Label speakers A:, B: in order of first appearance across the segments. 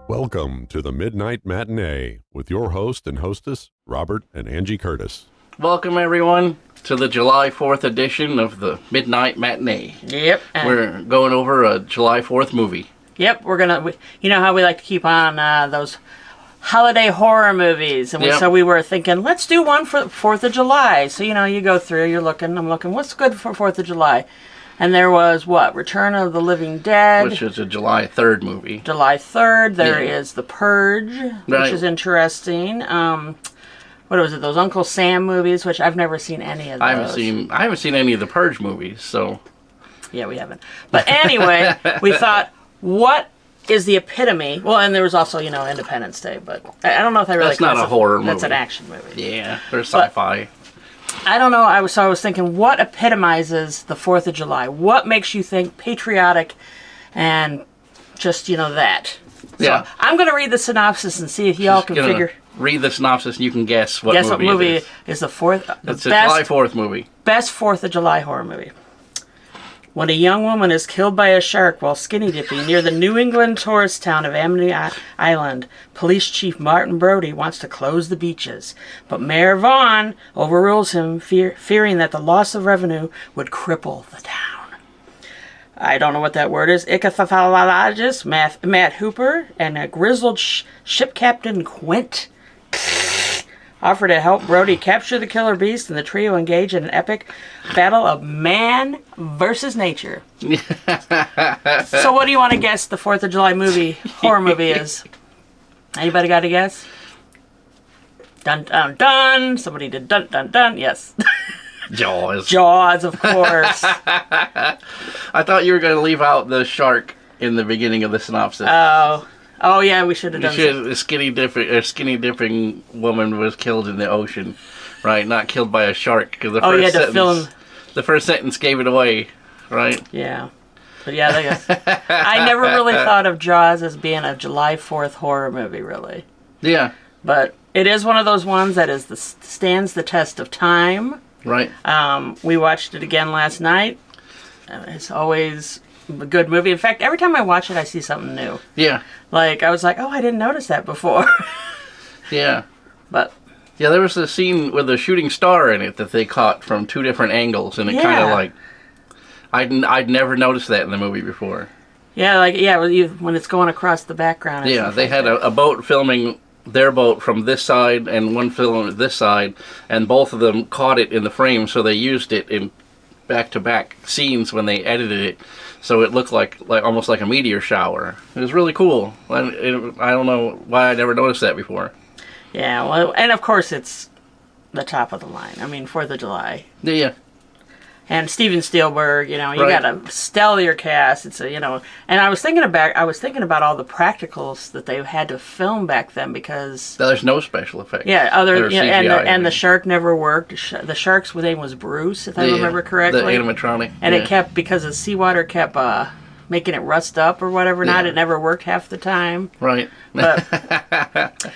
A: Welcome to the Midnight Matinee with your host and hostess, Robert and Angie Curtis.
B: Welcome, everyone, to the July 4th edition of the Midnight Matinee.
C: Yep.
B: We're going over a July 4th movie.
C: Yep, you know how we like to keep on those holiday horror movies. And so we were thinking, let's do one for 4th of July. So, you go through, I'm looking, what's good for 4th of July? And there was, Return of the Living Dead.
B: Which is a July 3rd movie.
C: July 3rd. There is The Purge, which is interesting. What was it? Those Uncle Sam movies, which I've never seen any of those.
B: I haven't seen any of the Purge movies, so.
C: Yeah, we haven't. But anyway, we thought, what is the epitome? Well, and there was also, Independence Day, but I don't know if I really.
B: That's not a horror movie.
C: That's an action movie.
B: Yeah, there's sci-fi.
C: I don't know. I was thinking, what epitomizes the 4th of July? What makes you think patriotic and just, that?
B: Yeah.
C: So I'm going to read the synopsis and see if y'all can figure.
B: Read the synopsis and you can guess what movie it is the 4th.
C: It's
B: a July 4th movie.
C: Best 4th of July horror movie. When a young woman is killed by a shark while skinny dipping near the New England tourist town of Amity Island, Police Chief Martin Brody wants to close the beaches. But Mayor Vaughn overrules him, fearing that the loss of revenue would cripple the town. I don't know what that word is. Ichthyologist Matt Hooper and a grizzled ship captain Quint offer to help Brody capture the killer beast, and the trio engage in an epic battle of man versus nature. So what do you want to guess the 4th of July horror movie is? Anybody got a guess? Dun, dun, dun. Somebody did dun, dun, dun. Yes.
B: Jaws.
C: Jaws, of course.
B: I thought you were going to leave out the shark in the beginning of the synopsis.
C: Oh yeah, we should have done that.
B: A skinny dipping woman was killed in the ocean, right? Not killed by a shark, because the first sentence gave it away, right?
C: Yeah, but yeah, I never really thought of Jaws as being a July 4th horror movie, really.
B: Yeah,
C: but it is one of those ones that stands the test of time.
B: Right.
C: We watched it again last night. It's always a good movie. In fact, every time I watch it, I see something new.
B: Yeah.
C: Like, I was like, I didn't notice that before.
B: Yeah.
C: But.
B: Yeah, there was a scene with a shooting star in it that they caught from 2 different angles, and it kind of like, I'd never noticed that in the movie before. Yeah,
C: when it's going across the background.
B: Yeah, they had a boat filming their boat from this side and one filming this side, and both of them caught it in the frame, so they used it in back-to-back scenes when they edited it. So it looked like almost like a meteor shower. It was really cool. I don't know why I never noticed that before.
C: Yeah, well, and of course it's the top of the line. I mean, 4th of July.
B: Yeah.
C: And Steven Spielberg, you got a stellar cast. It's and I was thinking about all the practicals that they had to film back then, because
B: there's no special effects.
C: Yeah, and the shark never worked. The shark's name was Bruce, if I remember correctly.
B: The animatronic.
C: And it kept, because the seawater kept making it rust up or whatever. It never worked half the time. Right. But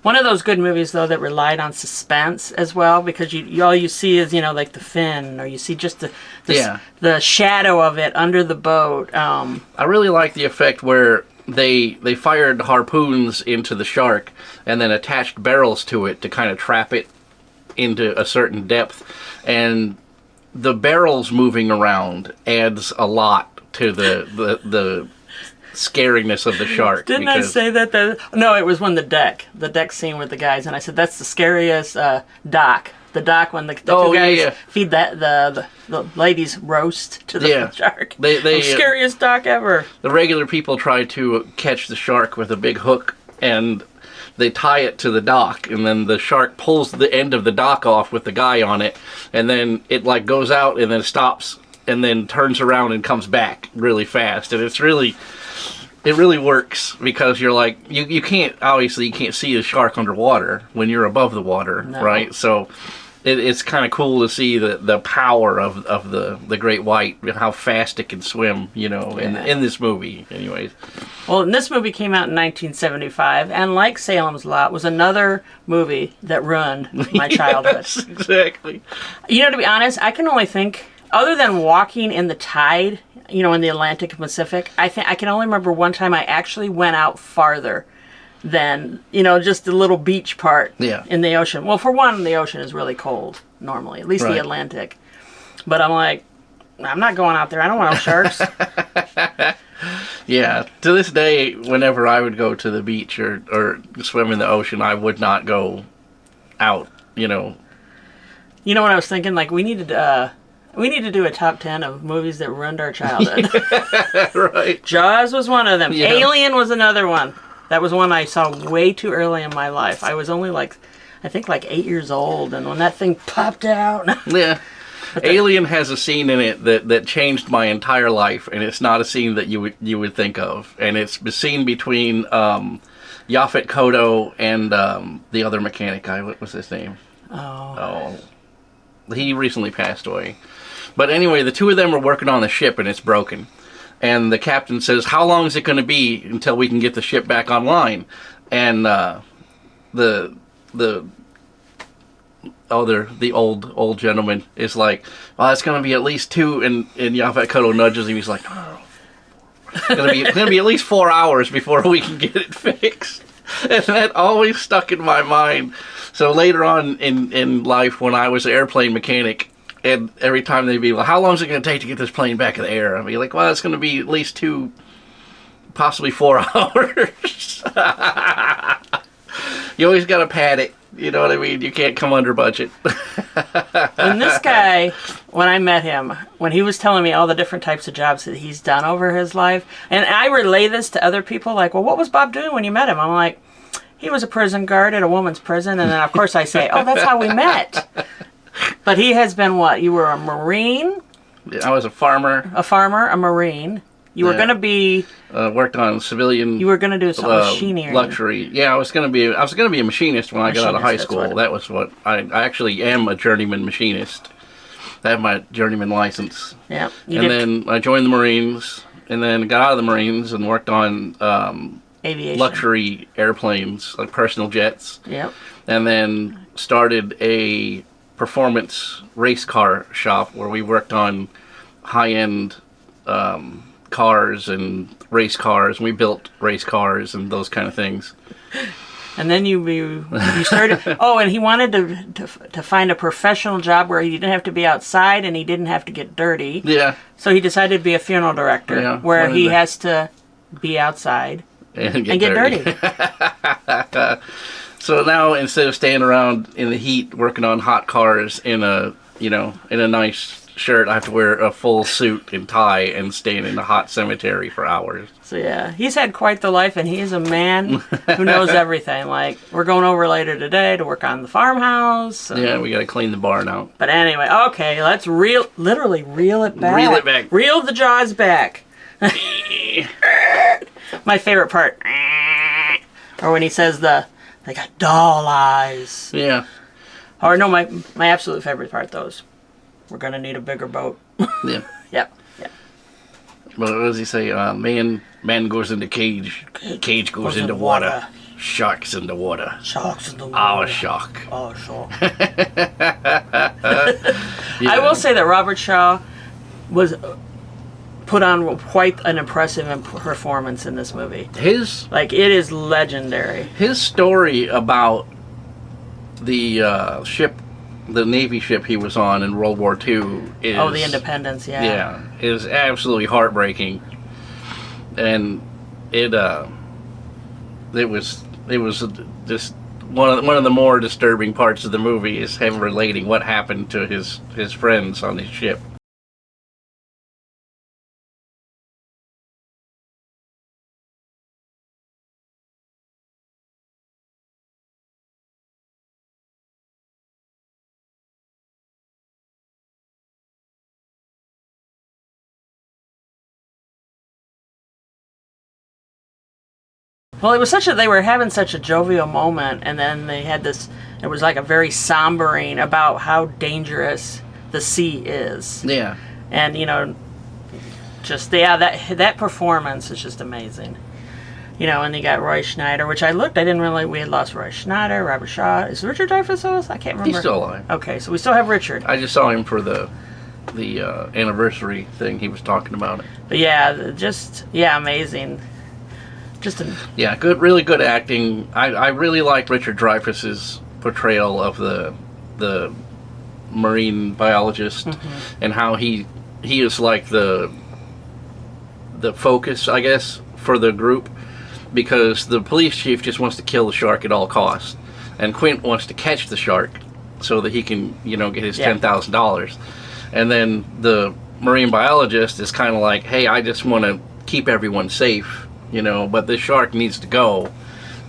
C: one of those good movies, though, that relied on suspense as well, because all you see is like the fin, or you see just the shadow of it under the boat.
B: I really like the effect where they fired harpoons into the shark and then attached barrels to it to kind of trap it into a certain depth, and the barrels moving around adds a lot to the scariness of the shark.
C: Didn't I say that? No, it was when the deck scene with the guys, and I said that's the scariest dock. The dock when the two guys feed the ladies roast to the shark. The scariest dock ever.
B: The regular people try to catch the shark with a big hook, and they tie it to the dock, and then the shark pulls the end of the dock off with the guy on it, and then it goes out and then stops and then turns around and comes back really fast, and it really works, because you're like, you can't see the shark underwater when you're above the water, right? So it's kind of cool to see the power of the great white, how fast it can swim, in this movie, anyways.
C: Well, and this movie came out in 1975, and like Salem's Lot, was another movie that ruined my childhood.
B: Yes, exactly.
C: To be honest, I can only think other than walking in the tide, in the Atlantic and Pacific, I can only remember one time I actually went out farther than, just the little beach part in the ocean. Well, for one, the ocean is really cold normally, at least the Atlantic. But I'm like, I'm not going out there. I don't want no sharks.
B: Yeah, to this day, whenever I would go to the beach or swim in the ocean, I would not go out,
C: You know what I was thinking? Like, we need to do a top 10 of movies that ruined our childhood.
B: Right.
C: Jaws was one of them.
B: Yeah.
C: Alien was another one. That was one I saw way too early in my life. I was only I think 8 years old, and when that thing popped out.
B: Yeah. Alien has a scene in it that changed my entire life, and it's not a scene that you would think of. And it's the scene between Yaphet Kotto and the other mechanic guy. What was his name? Oh. He recently passed away. But anyway, the two of them are working on the ship, and it's broken. And the captain says, how long is it going to be until we can get the ship back online? And the old gentleman is like, well, it's going to be at least 2, and Yaphet Kotto nudges him. He's like, no. It's going to be at least 4 hours before we can get it fixed. And that always stuck in my mind. So later on in life, when I was an airplane mechanic, and every time they'd be, well, how long is it going to take to get this plane back in the air? I'd be like, well, it's going to be at least 2, possibly 4 hours. You always got to pad it. You know what I mean? You can't come under budget.
C: And this guy, when I met him, when he was telling me all the different types of jobs that he's done over his life, and I relay this to other people, like, well, what was Bob doing when you met him? I'm like, he was a prison guard at a woman's prison, and then, of course, I say, oh, that's how we met. But he has been what? You were a Marine?
B: I was a farmer.
C: A farmer, a Marine. You were going to be...
B: worked on civilian...
C: You were going to do some machinery.
B: Luxury. Yeah, I was going to be a machinist when I got out of high school. That was what... I actually am a journeyman machinist. I have my journeyman license.
C: Yeah.
B: Then I joined the Marines, and then got out of the Marines and worked on...
C: aviation.
B: Luxury airplanes, like personal jets.
C: Yep.
B: And then started a performance race car shop where we worked on high-end cars and race cars. We built race cars and those kind of things.
C: And then you started... Oh, and he wanted to find a professional job where he didn't have to be outside and he didn't have to get dirty.
B: Yeah.
C: So he decided to be a funeral director where he has to be outside and get dirty.
B: So now, instead of staying around in the heat working on hot cars in a nice shirt, I have to wear a full suit and tie and stand in a hot cemetery for hours.
C: So yeah, he's had quite the life, and he is a man who knows everything. Like, we're going over later today to work on the farmhouse.
B: Yeah, we got to clean the barn out.
C: But anyway, okay, let's literally reel it back.
B: Reel it back.
C: Reel the jaws back. My favorite part. Or when he says they got doll eyes.
B: Yeah.
C: Or no, my absolute favorite part, though, is we're going to need a bigger boat.
B: Yeah.
C: Yep.
B: What does he say? Man goes into cage. Cage goes into water. Sharks in the water.
C: Sharks in the water.
B: Our shark.
C: Our shark.
B: Yeah.
C: I will say that Robert Shaw was put on quite an impressive performance in this movie. It is legendary.
B: His story about the ship, the Navy ship he was on in World War II is...
C: Oh, the Independence, yeah.
B: Yeah, is absolutely heartbreaking. And it was just one of the more disturbing parts of the movie is him relating what happened to his friends on his ship.
C: Well, it was they were having such a jovial moment, and then they had this, it was like a very sombering about how dangerous the sea is.
B: Yeah.
C: And, that performance is just amazing. And you got Roy Scheider, which I didn't really, we had lost Roy Scheider, Robert Shaw. Is Richard Dreyfuss with us? I can't remember.
B: He's still alive.
C: Okay, so we still have Richard.
B: I just saw him for the anniversary thing he was talking about it.
C: But yeah, just amazing.
B: Yeah, good, really good acting. I really like Richard Dreyfuss's portrayal of the marine biologist, and how he is like the focus, I guess, for the group, because the police chief just wants to kill the shark at all costs, and Quint wants to catch the shark so that he can, get his $10,000. And then the marine biologist is kind of like, hey, I just want to keep everyone safe, but this shark needs to go,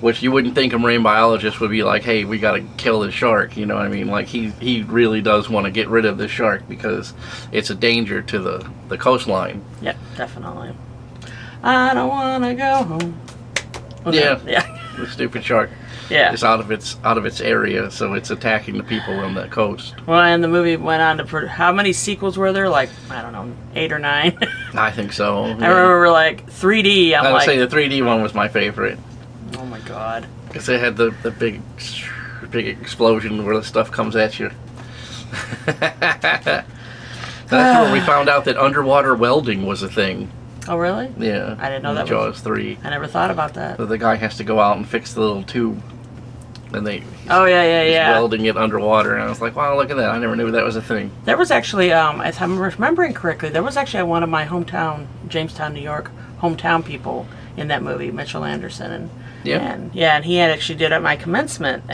B: which you wouldn't think a marine biologist would be like, hey, we got to kill this shark, you know what I mean? Like, he really does want to get rid of this shark because it's a danger to the coastline.
C: Yep, definitely. I don't want to go home.
B: Yeah.
C: Yeah.
B: The stupid shark.
C: Yeah.
B: It's out of its area, so it's attacking the people on the coast.
C: Well, and the movie went on to how many sequels were there? Like, I don't know, 8 or 9.
B: I think so.
C: I remember 3D.
B: I would say the 3D one was my favorite.
C: Oh my god.
B: Because it had the big explosion where the stuff comes at you. That's where we found out that underwater welding was a thing.
C: Oh, really?
B: Yeah.
C: I didn't know that.
B: Jaws 3.
C: I never thought about that.
B: So the guy has to go out and fix the little tube. And he's welding it underwater. And I was like, wow, look at that. I never knew that was a thing.
C: There was actually, if I'm remembering correctly, there was actually one of my hometown, Jamestown, New York, hometown people in that movie, Mitchell Anderson. And he had actually did my commencement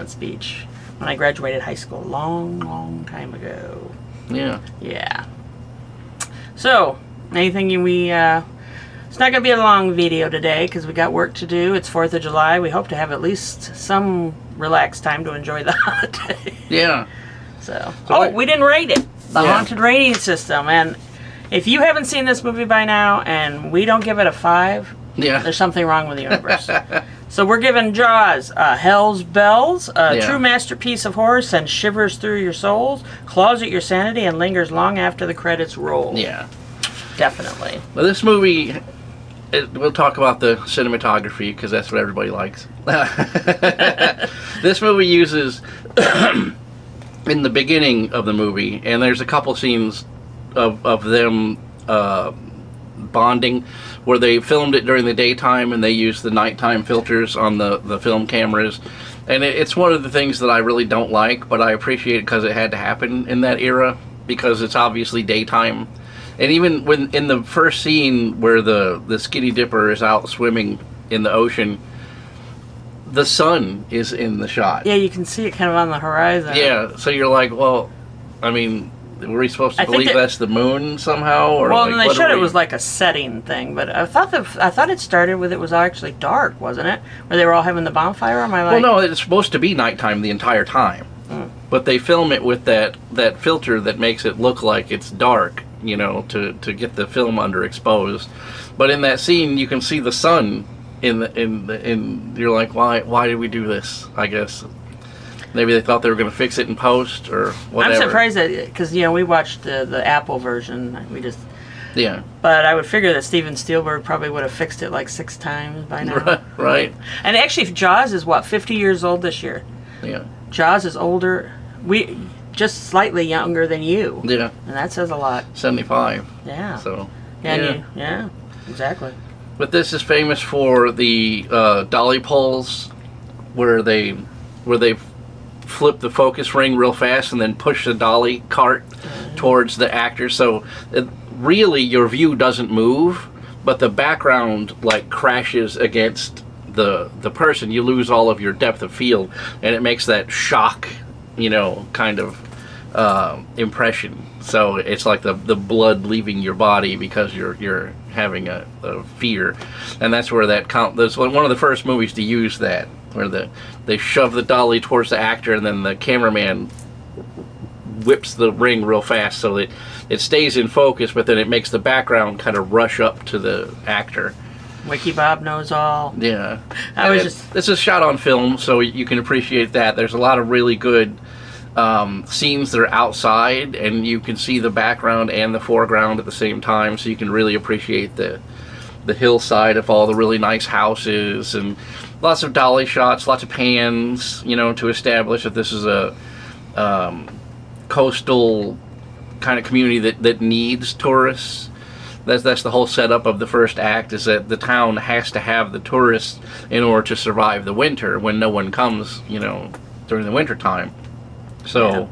C: speech when I graduated high school a long, long time ago.
B: Yeah.
C: Yeah. So, anything it's not going to be a long video today because we got work to do. It's 4th of July. We hope to have at least some relaxed time to enjoy the holiday.
B: Yeah.
C: So we didn't rate it. The haunted rating system. And if you haven't seen this movie by now and we don't give it a 5, there's something wrong with the universe. So we're giving Jaws Hell's Bells, a true masterpiece of horror, sends shivers through your souls, claws at your sanity, and lingers long after the credits roll.
B: Yeah.
C: Definitely.
B: Well, this movie, we'll talk about the cinematography because that's what everybody likes. This movie uses, in the beginning of the movie, and there's a couple scenes of them bonding where they filmed it during the daytime and they used the nighttime filters on the film cameras. And it's one of the things that I really don't like, but I appreciate it because it had to happen in that era because it's obviously daytime. And even when in the first scene where the Skinny Dipper is out swimming in the ocean, the sun is in the shot.
C: Yeah, you can see it kind of on the horizon.
B: Yeah, so you're like, well, I mean, were we supposed to believe that's the moon somehow? Or
C: well,
B: like,
C: and they showed it was like a setting thing, but I thought it started with it was actually dark, wasn't it? Where they were all having the bonfire. Am I like?
B: Well, no, it's supposed to be nighttime the entire time, but they film it with that filter that makes it look like it's dark. To get the film underexposed, but in that scene you can see the sun in you're like, why did we do this? I guess maybe they thought they were going to fix it in post or whatever.
C: I'm surprised that because we watched the Apple version.
B: Yeah.
C: But I would figure that Steven Spielberg probably would have fixed it like 6 times by now.
B: Right.
C: And actually, Jaws is 50 years old this year.
B: Yeah.
C: Jaws is older. Just slightly younger than you.
B: Yeah.
C: And that says a lot.
B: 75.
C: Yeah.
B: So.
C: Yeah, exactly.
B: But this is famous for the dolly pulls, where they flip the focus ring real fast and then push the dolly cart towards the actor. So really, your view doesn't move, but the background like crashes against the person. You lose all of your depth of field, and it makes that shock, kind of impression. So it's like the blood leaving your body because you're having a fear, and that's where that's one of the first movies to use that, where they shove the dolly towards the actor and then the cameraman whips the ring real fast so that it stays in focus, but then it makes the background kind of rush up to the actor.
C: Wiki Bob knows all.
B: Yeah.
C: This
B: is shot on film, so you can appreciate that. There's a lot of really good scenes that are outside, and you can see the background and the foreground at the same time, so you can really appreciate the hillside of all the really nice houses, and lots of dolly shots, lots of pans, to establish that this is a coastal kind of community that needs tourists. That's the whole setup of the first act, is that the town has to have the tourists in order to survive the winter when no one comes, during the winter time. So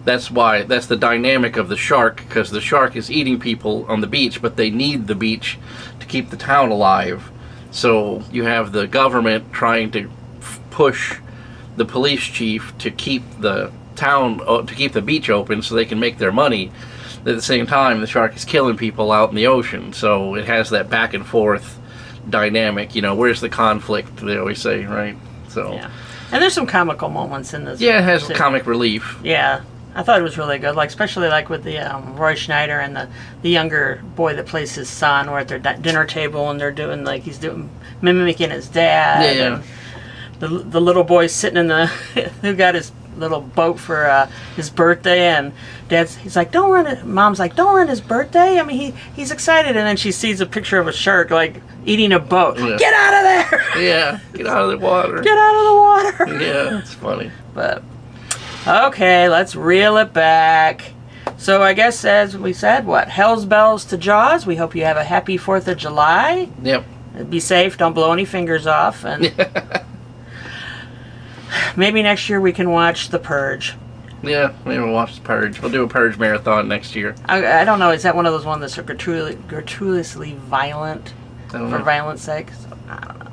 B: that's the dynamic of the shark, because the shark is eating people on the beach, but they need the beach to keep the town alive. So you have the government trying to push the police chief to keep the beach open so they can make their money. At the same time, the shark is killing people out in the ocean, so it has that back and forth dynamic. Where's the conflict? They always say, right? So,
C: and there's some comical moments in this.
B: Yeah, it has comic relief.
C: Yeah, I thought it was really good. Especially with the Roy Scheider and the younger boy that plays his son, or at their dinner table, and they're doing mimicking his dad.
B: Yeah.
C: And the little boy sitting who got his little boat for his birthday, and he's like, don't run it. Mom's like, don't run his birthday. I mean, he's excited, and then she sees a picture of a shark eating a boat.
B: Yeah.
C: Get out of there!
B: Yeah, get out of the water.
C: Get out of the water!
B: Yeah, it's funny.
C: But okay, let's reel it back. So I guess, as we said, hell's bells to Jaws. We hope you have a happy 4th of July.
B: Yep.
C: Be safe. Don't blow any fingers off, and maybe next year we can watch The Purge.
B: Yeah, maybe we'll watch The Purge. We'll do a Purge marathon next year.
C: I don't know. Is that one of those ones that's gratuitously violent for violence sake? So, I don't know.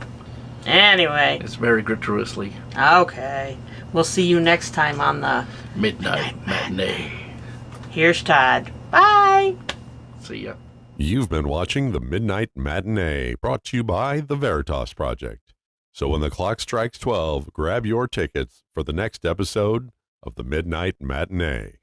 C: Anyway.
B: It's very gratuitously.
C: Okay. We'll see you next time on the
B: Midnight Matinee.
C: Here's Todd. Bye.
B: See ya.
A: You've been watching the Midnight Matinee, brought to you by the Veritas Project. So when the clock strikes 12, grab your tickets for the next episode of the Midnight Matinee.